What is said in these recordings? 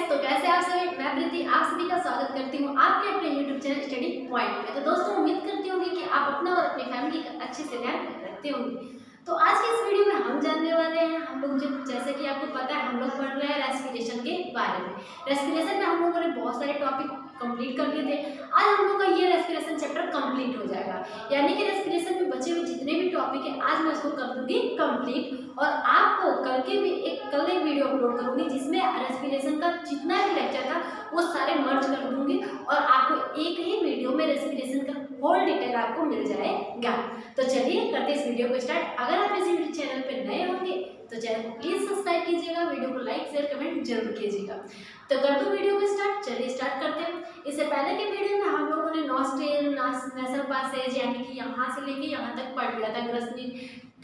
तो कैसे आप सभी? मैं प्रीति आप सभी का स्वागत करती हूँ आपके अपने YouTube चैनल स्टडी पॉइंट में। तो दोस्तों उम्मीद करती होंगी कि आप अपना और अपनी फैमिली का अच्छे से ध्यान रखते होंगे। तो आज के इस वीडियो में हम जानने वाले हैं, हम लोग जैसे कि आपको पता है हम लोग पढ़ रहे हैं रेस्पिरेशन के बारे में। रेस्पिरेशन में हम लोगों ने बहुत सारे टॉपिक कंप्लीट कर लिए थे। आज हम लोग का ये रेस्पिरेशन चैप्टर कंप्लीट हो जाएगा, यानी कि रेस्पिरेशन में बचे हुए जितने भी टॉपिक है आज मैं उसको कर दूंगी कंप्लीट। और आपको कल एक वीडियो अपलोड करूंगी जिसमें रेस्पिरेशन का जितना भी लेक्चर था वो सारे मर्ज कर दूंगी और आपको एक ही वीडियो में रेस्पिरेशन का होल डिटेल आपको मिल जाएगा। तो चलिए करते इस वीडियो को स्टार्ट। अगर आप इसी चैनल पर नए होंगे तो चैनल को प्लीज सब्सक्राइब कीजिएगा, वीडियो को लाइक शेयर कमेंट जरूर कीजिएगा। तो कर दो वीडियो को स्टार्ट। चलिए स्टार्ट करते हैं। इससे पहले के वीडियो में हम लोगों ने नॉस्ट्रल नेसल पासेज यानी कि यहाँ से लेके यहाँ तक पढ़ लिया था ग्रसनी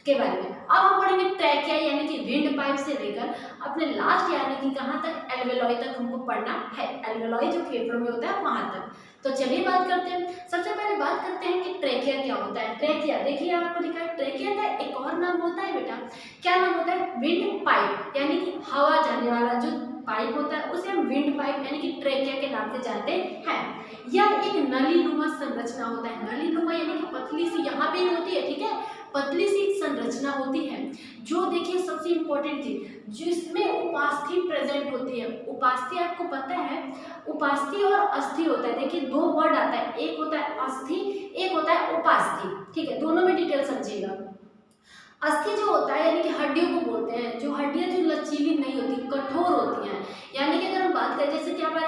के बारे में। अब हम पढ़ेंगे ट्रैकिया यानी कि विंड पाइप से लेकर अपने लास्ट यानी कि कहाँ तक एल्वेलॉय तक हमको पढ़ना है। एल्वेलॉय जो फेफड़ों में होता है वहां तक। तो चलिए बात करते हैं। सबसे पहले बात करते हैं कि ट्रैकिया क्या होता है। ट्रैकिया देखिए आपको लिखा है, ट्रैकिया का एक और नाम होता है बेटा, क्या नाम होता है? विंड पाइप, यानी कि हवा जाने वाला जो पाइप होता है उसे हम विंड पाइप यानी कि ट्रैकिया के नाम से जानते हैं। यह एक नलीनुमा संरचना होता है। नलीनुमा यानी कि पतली सी यहाँ पे होती है, ठीक है, पतली सी संरचना होती है जो देखिए सबसे इंपॉर्टेंट चीज जिसमें उपास्थि प्रेजेंट होती है। उपास्थि आपको पता है, उपास्थि और अस्थि होता है। देखिए दो वर्ड आता है, एक होता है अस्थि, एक होता है उपास्थि, ठीक है, दोनों में डिटेल समझिएगा। अस्थि जो होता है यानी कि हड्डियों को बोलते हैं, जो हड्डियां जो लचीली नहीं होती, कठोर होती हैं। यानी कि अगर हम बात करें जैसे कि हमारे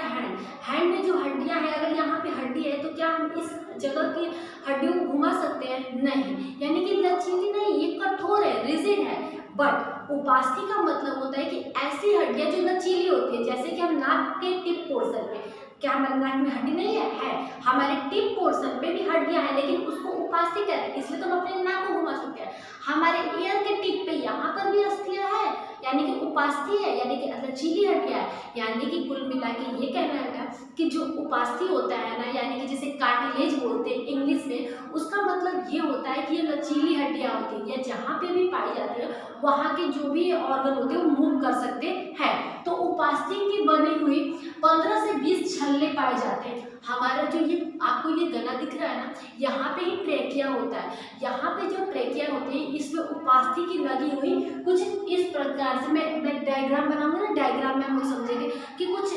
हैंड में जो हड्डियां हैं, अगर यहाँ पे हड्डी है तो क्या हम इस जगह की हड्डियों को घुमा सकते हैं? नहीं, यानी कि लचीली नहीं, ये कठोर है, रिजिड है। बट उपास्थि का मतलब होता है कि ऐसी हड्डियां जो लचीली होती है, जैसे कि हम नाक के टिप पोर्शन पे, क्या हमारे नाक में हड्डी नहीं है? हमारे टिप पोर्शन पे भी हड्डियां हैं, लेकिन उसको उपास्थि कहते हैं, इसलिए तो हम अपने नाक को घुमा सकते हैं। हमारे ईयर के टिप पे यहाँ पर भी अस्थियां है यानी कि उपास्थि है, यानी कि लचीली हड्डियां है। यानी कि कुल मिला के ये कहना है कि जो उपास्थि होता है ना, यानी कि जिसे कार्टिलेज बोलते हैं इंग्लिश में, उसका मतलब ये होता है कि ये लचीली हड्डियां होती है, या जहाँ पे भी पाई जाती है वहाँ के जो भी ऑर्गन होते हैं वो मूव कर सकते हैं। तो उपास्थि की बनी हुई 15 से 20 छल्ले पाए जाते हैं। हमारा जो ये आपको ये गला दिख रहा है ना, यहाँ पे ही ट्रैकिया होता है। यहाँ पे जो ट्रैकिया होती है इसमें उपास्थि की लगी हुई कुछ इस प्रकार से मैं डायग्राम बनाऊंगा ना, डायग्राम में हम लोग समझेंगे कि कुछ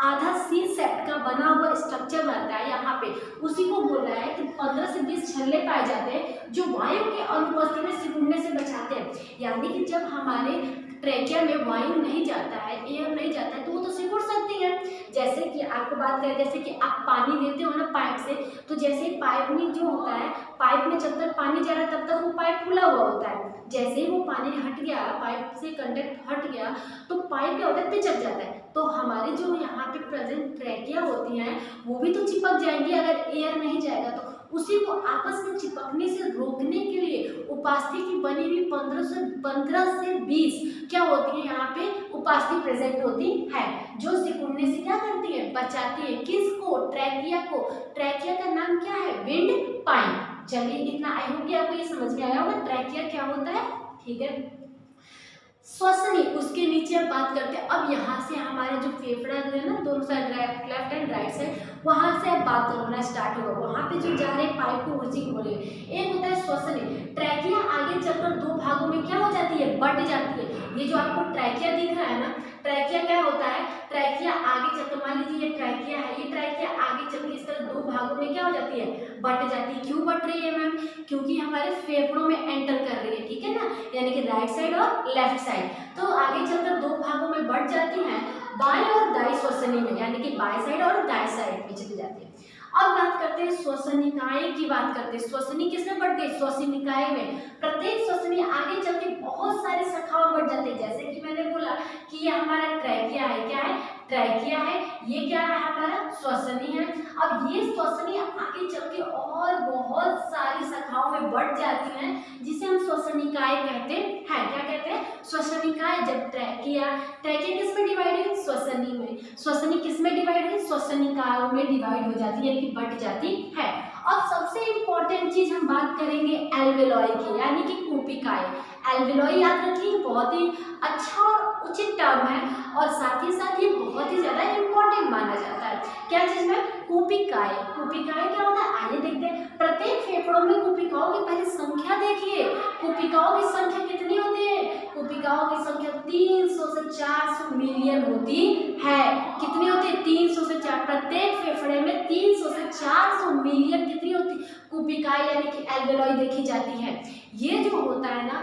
आधा सी सेट का बना हुआ स्ट्रक्चर बनता है यहाँ पे, उसी को बोल रहा है कि 15 से 20 छल्ले पाए जाते हैं जो वायु के अनुपस्थिति में सिकुड़ने से बचाते हैं। यानी कि जब हमारे ट्रैकिया में वायु नहीं जाता है, एयर नहीं जाता है, तो वो तो सिकुड़ सकती है। जैसे कि आपको बात करें, जैसे कि आप पानी देते हो ना पाइप से, तो जैसे पाइप में जो होता है, पाइप में जब तक पानी जा रहा है तब तक वो पाइप खुला हुआ होता है। जैसे ही वो पानी हट गया, पाइप से कंडक्ट हट गया, तो पाइप क्या होता है? पिचक जाता है। तो हमारे जो यहाँ पे प्रेजेंट ट्रैकिया होती हैं वो भी तो चिपक जाएंगी अगर एयर नहीं जाएगा तो। उसी को आपस में चिपकने से रोकने के लिए उपास्थि की बनी हुई 15 से 20 क्या होती है यहाँ पे उपास्थि प्रेजेंट होती है, जो सिकुड़ने से क्या करती है? बचाती है। किसको? ट्रैकिया को। ट्रैकिया का नाम क्या है? Wind pipe. चलिए इतना आई होप कि आपको ये समझ में आया होगा ट्रैकिया क्या होता है, ठीक है। श्वसनी, उसके नीचे अब बात करते हैं। अब यहाँ से हमारे जो फेफड़ा है ना, दोनों side left and right side, वहां से अब बात होना स्टार्ट होगा। वहां पे जो जा रहे पाइप को उसी को बोलेंगे। एक होता है श्वसनी। ट्रैकिया आगे चलकर दो भागों में क्या हो जाती है? बट जाती है। ये जो आपको ट्रैकिया दिख रहा है ना, ट्रैकिया क्या होता है? ट्रैकिया आगे चलकर, मान लीजिए ये ट्रैकिया है, ये ट्रैकिया आगे चलकर इस तरह दो भागों में क्या हो जाती है? बट जाती है। क्यों बट रही है मैम? क्योंकि हमारे फेफड़ों में एंटर कर रही है, ठीक है ना, यानी कि राइट साइड और लेफ्ट साइड। तो आगे चलकर दो भागों में बढ़ जाती हैं, बाएं और दाएं श्वसनी में, यानी कि बाएं साइड और दाएं साइड में चली जाती है। अब बात करते हैं श्वसनिकाएं की बात करते हैं। श्वसनी किसमें बढ़ गई? श्वसनिकाएं में। प्रत्येक श्वसनी आगे चल के बहुत सारे शाखाओं में बढ़ जाते हैं। जैसे कि मैंने बोला कि ये हमारा ट्रैकिया है, क्या है? ट्रैकिया है। ये क्या है? हमारा श्वसनी है। अब ये श्वसनी आगे चल के और बहुत सारी शाखाओं में बढ़ जाती हैं, जिसे हम श्वसनिकाएं कहते हैं। क्या कहते हैं? श्वसनिकाएं। जब ट्रैकिया किस में डिवाइड है? श्वसनी में। श्वसनी किस में डिवाइड है? श्वसनिकाओं में डिवाइड हो जाती है, यानी कि बढ़ जाती है। अब सबसे इंपॉर्टेंट चीज हम बात करेंगे एल्वेलॉय की, यानी कि कूपिकाएं। एल्वेलॉय याद रखिए, बहुत ही अच्छा और उचित टर्म है और साथ ही ये बहुत ही क्या चीज में? कूपिकाएं। कूपिकाएं क्या होता है आइए देखते हैं। प्रत्येक फेफड़ों में कूपिकाओं की पहले संख्या देखिए, कूपिकाओं की संख्या कितनी होती है? कूपिकाओं की संख्या 300 से 400 मिलियन होती है। कितनी होती है? 300 से 4, प्रत्येक फेफड़े में 300 से 400 मिलियन कितनी होती? कूपिकाएं यानी कि एल्वेओलाई देखी जाती है। ये जो होता है ना,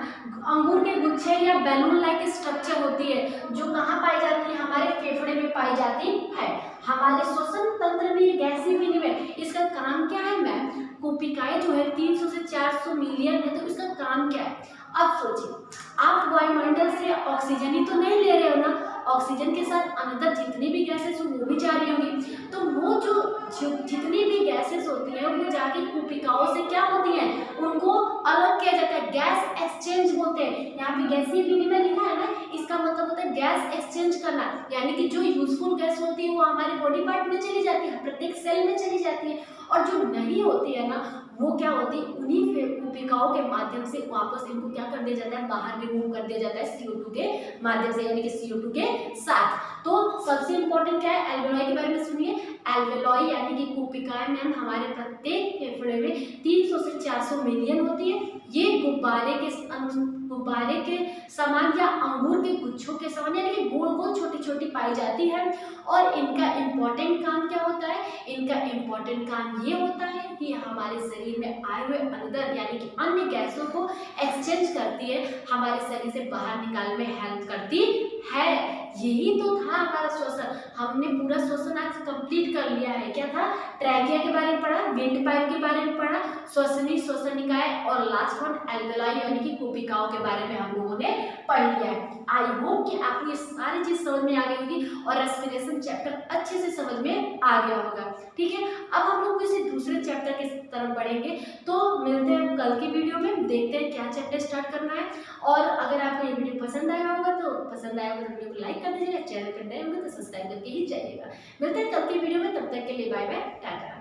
अंगूर के गुच्छे या बैलून लाइक स्ट्रक्चर होती है, जो कहाँ पाई जाती है? हमारे फेफड़े में पाई जाती है। हमारे श्वसन तंत्र में ये गैसीय विनिमय, इसका काम क्या है मैम? कूपिकाएं जो है 300 से 400 मिलियन है, तो इसका काम क्या है? अब सोचिए, आप वायुमंडल से ऑक्सीजन ही तो नहीं ले रहे हो ना, ऑक्सीजन के साथ अंदर जितनी भी गैसेस वो भी जा रही होंगी, तो वो जो जितनी भी गैसेस होती हैं वो जाके कूपिकाओं से क्या होती हैं? उनको अलग किया जाता है, गैस एक्सचेंज बोलते हैं। यहाँ पे गैसीय विनिमय लिखा है ना, इसका मतलब होता है गैस एक्सचेंज करना, यानी कि जो यूजफुल गैस होती है वो हमारे बॉडी पार्ट में चली जाती है, प्रत्येक सेल में चली जाती है, और जो नहीं होती है ना वो क्या होती है? उन्हीं कूपिकाओं के माध्यम से वापस इनको क्या कर दिया जाता है? बाहर रिमूव कर दिया जाता है CO2 के माध्यम से, यानी कि CO2 के साथ। तो सबसे इंपॉर्टेंट क्या है? एल्वेओलाई के बारे में सुनिए। एल्वेओलाई यानी कि कूपिकाएं मैम हमारे प्रत्येक फेफड़े में 300 से 400 मिलियन होती है। ये गुब्बारे के समान या अंगूर के गुच्छों के समान यानी कि गोल गोल छोटी छोटी पाई जाती है। और इनका इम्पोर्टेंट काम क्या होता है? इनका इम्पोर्टेंट काम ये होता है कि हमारे शरीर में आए हुए अंदर यानी कि अन्य गैसों को एक्सचेंज करती है, हमारे शरीर से बाहर निकालने में हेल्प करती है। यही तो था हमारा श्वसन। हमने पूरा श्वसन आज कंप्लीट कर लिया है। क्या था? ट्रैकिया के बारे में पढ़ा, विंड पाइप के बारे में पढ़ा, श्वसनी श्वसनिकाएं, और लास्ट वन एल्वेओलाई यानी कि कूपिकाओं के बारे में हम लोगों ने पढ़ लिया है। आई होप कि आपको ये सारी चीज समझ में आ गई होगी और रेस्पिरेशन चैप्टर अच्छे से समझ में आ गया होगा। ठीक है, अब हम लोग किसी दूसरे चैप्टर की तरफ बढ़ेंगे, तो मिलते हैं कल की वीडियो में, देखते हैं क्या चैप्टर स्टार्ट करना है। और अगर आपको ये वीडियो पसंद आया होगा तो वीडियो को लाइक कर दीजिएगा, चैनल पर नए होंगे तो सब्सक्राइब करके ही जाइएगा। मिलते हैं कल की वीडियो में, तब तक के लिए बाय बाय, टाटा।